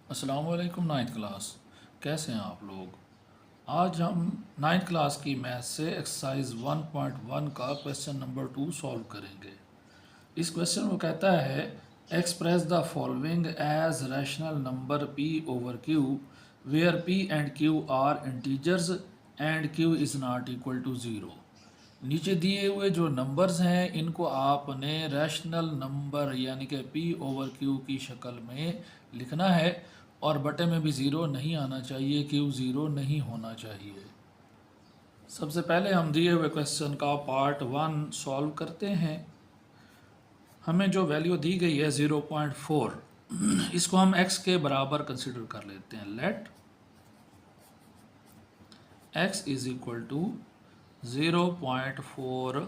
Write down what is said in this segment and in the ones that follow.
अस्सलाम वालेकुम ninth class. कैसे हैं आप लोग। आज हम नाइन्थ क्लास की मैथ से एक्सरसाइज 1.1 का क्वेश्चन नंबर 2 सॉल्व करेंगे। इस क्वेश्चन को कहता है express the following as rational number p over q where p and q are integers and q is not equal to zero. नीचे दिए हुए जो नंबर्स हैं इनको आपने रैशनल नंबर यानी कि p ओवर q की शक्ल में लिखना है और बटे में भी ज़ीरो नहीं आना चाहिए, q ज़ीरो नहीं होना चाहिए। सबसे पहले हम दिए हुए क्वेश्चन का पार्ट 1 सॉल्व करते हैं। हमें जो वैल्यू दी गई है 0.4, इसको हम x के बराबर कंसिडर कर लेते हैं। Let x is equal to 0.4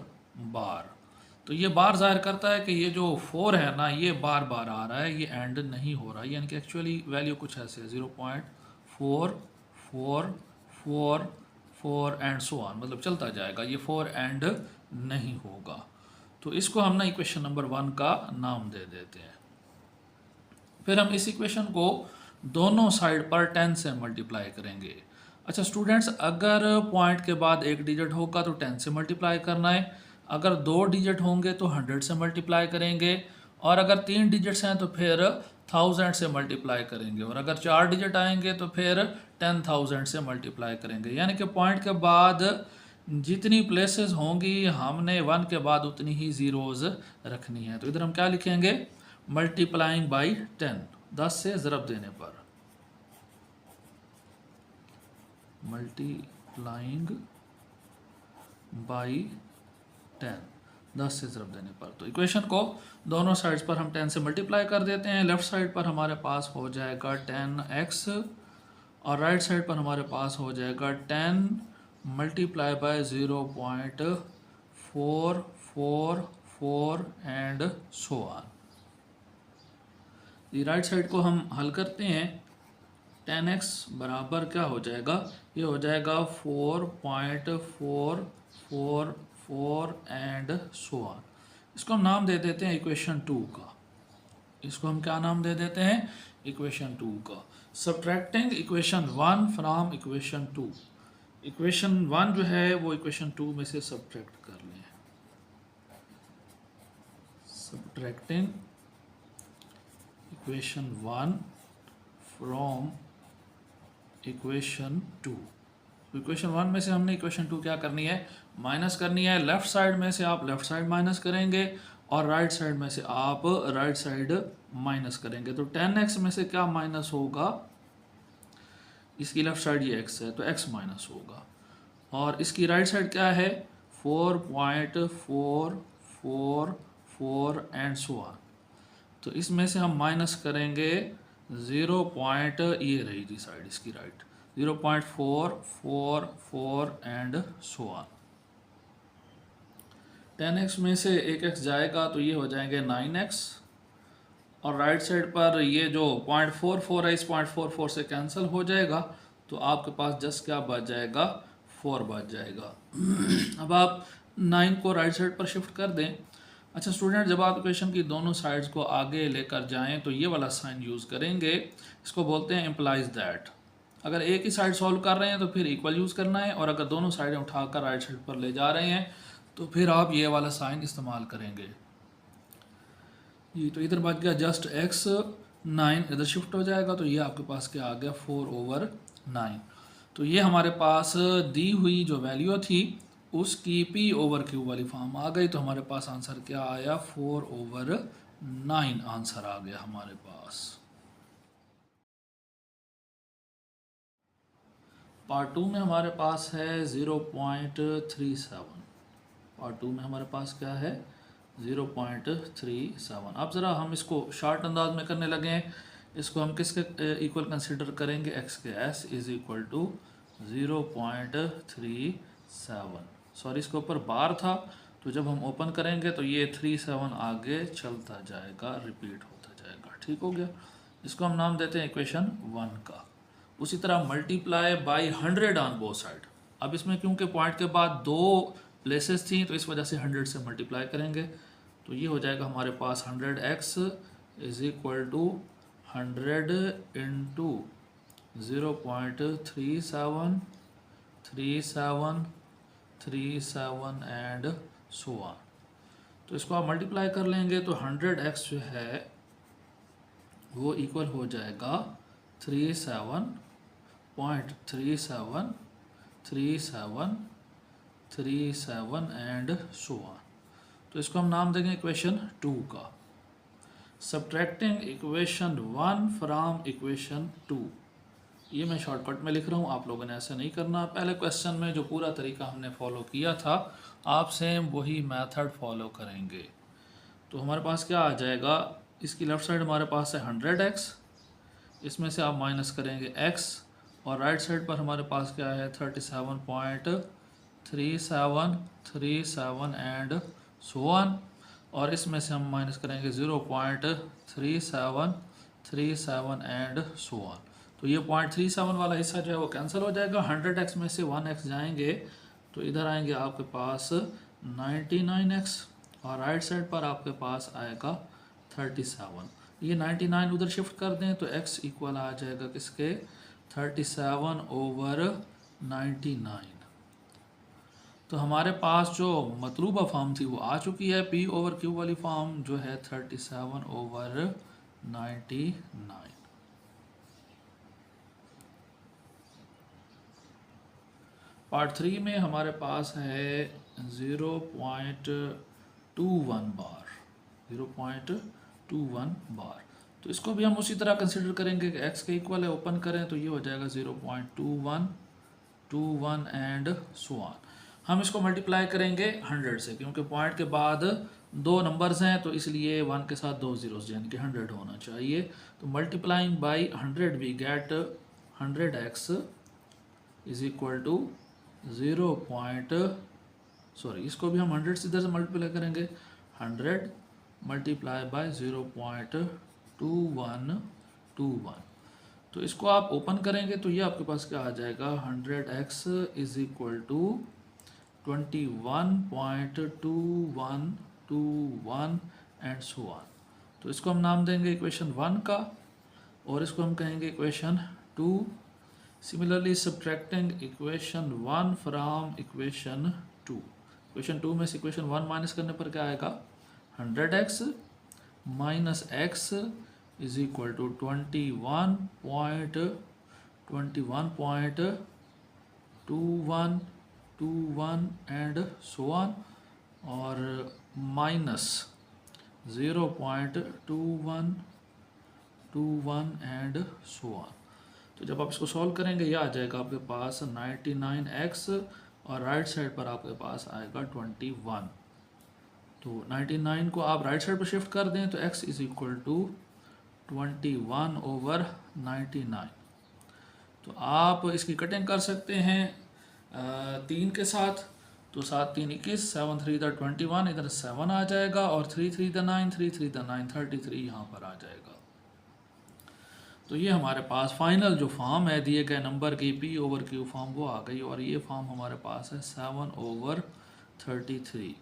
bar. तो ये बार जाहिर करता है कि ये जो 4 है ना, ये बार बार आ रहा है, ये एंड नहीं हो रहा, यानी कि एक्चुअली वैल्यू कुछ ऐसे है 0.44444 एंड सो ऑन, मतलब चलता जाएगा, ये 4 एंड नहीं होगा। तो इसको हम ना इक्वेशन नंबर 1 का नाम दे देते हैं। फिर हम इस इक्वेशन को दोनों साइड पर 10 से मल्टीप्लाई करेंगे। अच्छा स्टूडेंट्स, अगर पॉइंट के बाद एक डिजिट होगा तो 10 से मल्टीप्लाई करना है, अगर 2 डिजिट होंगे तो 100 से मल्टीप्लाई करेंगे, और अगर 3 डिजिट्स हैं तो फिर 1000 से मल्टीप्लाई करेंगे, और अगर 4 डिजिट आएंगे तो फिर 10,000 से मल्टीप्लाई करेंगे। यानी कि पॉइंट के बाद जितनी प्लेसेस होंगी हमने 1 के बाद उतनी ही ज़ीरोज़ रखनी है। तो इधर हम क्या लिखेंगे, मल्टीप्लाइंग बाई 10, 10 से ज़रब देने पर, मल्टीप्लाइंग बाई 10, 10 से ज़रब देने पर। तो इक्वेशन को दोनों साइड्स पर हम 10 से मल्टीप्लाई कर देते हैं। लेफ़्ट साइड पर हमारे पास हो जाएगा 10x और राइट साइड पर हमारे पास हो जाएगा 10 multiply by 0.444 and so on. Right side को हम हल करते हैं। 10x बराबर क्या हो जाएगा, ये हो जाएगा 4.444 एंड सो ऑन। इसको हम नाम दे देते हैं इक्वेशन 2 का। इसको हम क्या नाम दे देते हैं, इक्वेशन 2 का। Subtracting equation 1 from equation 2, equation 1 जो है वो इक्वेशन 2 में से सब्ट्रैक्ट कर लें। Subtracting equation 1 from equation 2, equation 1 में से हमने इक्वेशन 2 क्या करनी है, माइनस करनी है। लेफ्ट साइड में से आप लेफ्ट साइड माइनस करेंगे और राइट साइड में से आप राइट साइड माइनस करेंगे। तो 10x में से क्या माइनस होगा, इसकी लेफ्ट साइड ये x है तो x माइनस होगा, और इसकी राइट साइड क्या है 4.444 एंड सो ऑन। तो इसमें से हम माइनस करेंगे 0 पॉइंट, ये रही थी साइड इसकी right, 0.444 and so on. 10x में से एक x जाएगा तो ये हो जाएंगे 9x, और राइट साइड पर ये जो 0.44 है इस 0.44 से कैंसिल हो जाएगा, तो आपके पास जस्ट क्या बच जाएगा, 4 बच जाएगा। अब आप 9 को राइट साइड पर शिफ्ट कर दें। अच्छा स्टूडेंट, जब आप इक्वेशन की दोनों साइड्स को आगे लेकर जाएं तो ये वाला साइन यूज़ करेंगे, इसको बोलते हैं इम्प्लाइज दैट। अगर एक ही साइड सॉल्व कर रहे हैं तो फिर इक्वल यूज़ करना है, और अगर दोनों साइडें उठाकर राइट साइड पर ले जा रहे हैं तो फिर आप ये वाला साइन इस्तेमाल करेंगे। ये तो इधर बच गया जस्ट x, 9 इधर शिफ्ट हो जाएगा तो ये आपके पास क्या आ गया 4/9। तो ये हमारे पास दी हुई जो वैल्यू थी उसकी p ओवर q वाली फॉर्म आ गई, तो हमारे पास आंसर क्या आया 4/9 आंसर आ गया हमारे पास। पार्ट 2 में हमारे पास है 0.37, पार्ट 2 में हमारे पास क्या है 0.37। अब ज़रा हम इसको शार्ट अंदाज में करने लगे हैं। इसको हम किसके इक्वल कंसिडर करेंगे, x के, s is equal to 0.37। Sorry इसके ऊपर बार था, तो जब हम ओपन करेंगे तो ये 37 आगे चलता जाएगा, रिपीट होता जाएगा। ठीक हो गया। इसको हम नाम देते हैं इक्वेशन 1 का। उसी तरह multiply by 100 on both side. अब इसमें क्योंकि पॉइंट के बाद 2 प्लेसेस थी तो इस वजह से 100 से मल्टीप्लाई करेंगे, तो ये हो जाएगा हमारे पास 100x is equal to 100 into 0.37 37 37 and so on. तो इसको आप मल्टीप्लाई कर लेंगे तो 100x जो है वो इक्वल हो जाएगा 37.373737 एंड सो ऑन। तो इसको हम नाम देंगे इक्वेशन 2 का। सब्ट्रैक्टिंग इक्वेशन 1 फ्रॉम इक्वेशन 2, ये मैं शॉर्टकट में लिख रहा हूँ, आप लोगों ने ऐसा नहीं करना। पहले क्वेश्चन में जो पूरा तरीका हमने फॉलो किया था आप सेम वही मेथड फॉलो करेंगे। तो हमारे पास क्या आ जाएगा, इसकी लेफ़्ट साइड हमारे पास है 100x, इसमें से आप माइनस करेंगे x, और राइट साइड पर हमारे पास क्या है 37.3737 एंड सो ऑन, और इसमें से हम माइनस करेंगे 0.3737 एंड सो ऑन। तो ये 0.37 वाला हिस्सा जो है वो कैंसिल हो जाएगा। 100x में से 1x जाएंगे तो इधर आएंगे आपके पास 99x, और राइट साइड पर आपके पास आएगा 37। ये 99 उधर शिफ्ट कर दें तो x इक्वल आ जाएगा किसके, 37/99। तो हमारे पास जो मतलूबा फॉर्म थी वो आ चुकी है। p/q वाली फॉर्म जो है 37/99। पार्ट 3 में हमारे पास है 0.21 बार, 0.21 बार। तो इसको भी हम उसी तरह कंसिडर करेंगे कि x के इक्वल है, ओपन करें तो ये हो जाएगा 0.21 एंड सो ऑन। हम इसको मल्टीप्लाई करेंगे 100 से, क्योंकि पॉइंट के बाद दो नंबर्स हैं तो इसलिए 1 के साथ दो जीरोस यानी कि 100 होना चाहिए। तो multiplying by 100 we get 100x is equal to इसको भी हम 100 से इधर से मल्टीप्लाई करेंगे, 100 मल्टीप्लाई बाय 0.2121। तो इसको आप ओपन करेंगे तो ये आपके पास क्या आ जाएगा, 100x is equal to 21.2121 and so on. तो इसको हम नाम देंगे इक्वेशन 1 का, और इसको हम कहेंगे equation 2। Similarly subtracting equation 1 from equation 2, equation 2 में से इक्वेशन 1 माइनस करने पर क्या आएगा, 100x minus x is equal to 21.21 and so on, और माइनस 0.2121 एंड सो ऑन। तो जब आप इसको सॉल्व करेंगे ये आ जाएगा आपके पास 99x, और राइट साइड पर आपके पास आएगा 21। तो 99 को आप राइट साइड पर शिफ्ट कर दें तो x इज इक्वल टू 21/99। तो आप इसकी कटिंग कर सकते हैं 3 के साथ, तो 7 3 21, 7 3 21, इधर 7 आ जाएगा, और 3 3 9, 3 3 9, 33 यहाँ पर आ जाएगा। तो ये हमारे पास फाइनल जो फॉर्म है दिए गए नंबर की p/q फॉर्म वो आ गई, और ये फॉर्म हमारे पास है 7/33।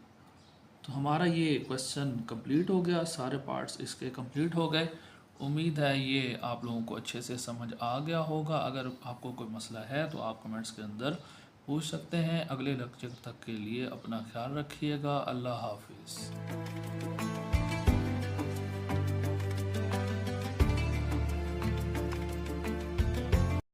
तो हमारा ये क्वेश्चन कंप्लीट हो गया, सारे पार्ट्स इसके कंप्लीट हो गए। उम्मीद है ये आप लोगों को अच्छे से समझ आ गया होगा। अगर आपको कोई मसला है तो आप कमेंट्स के अंदर पूछ सकते हैं। अगले लेक्चर तक के लिए अपना ख्याल रखिएगा। अल्लाह हाफिज़।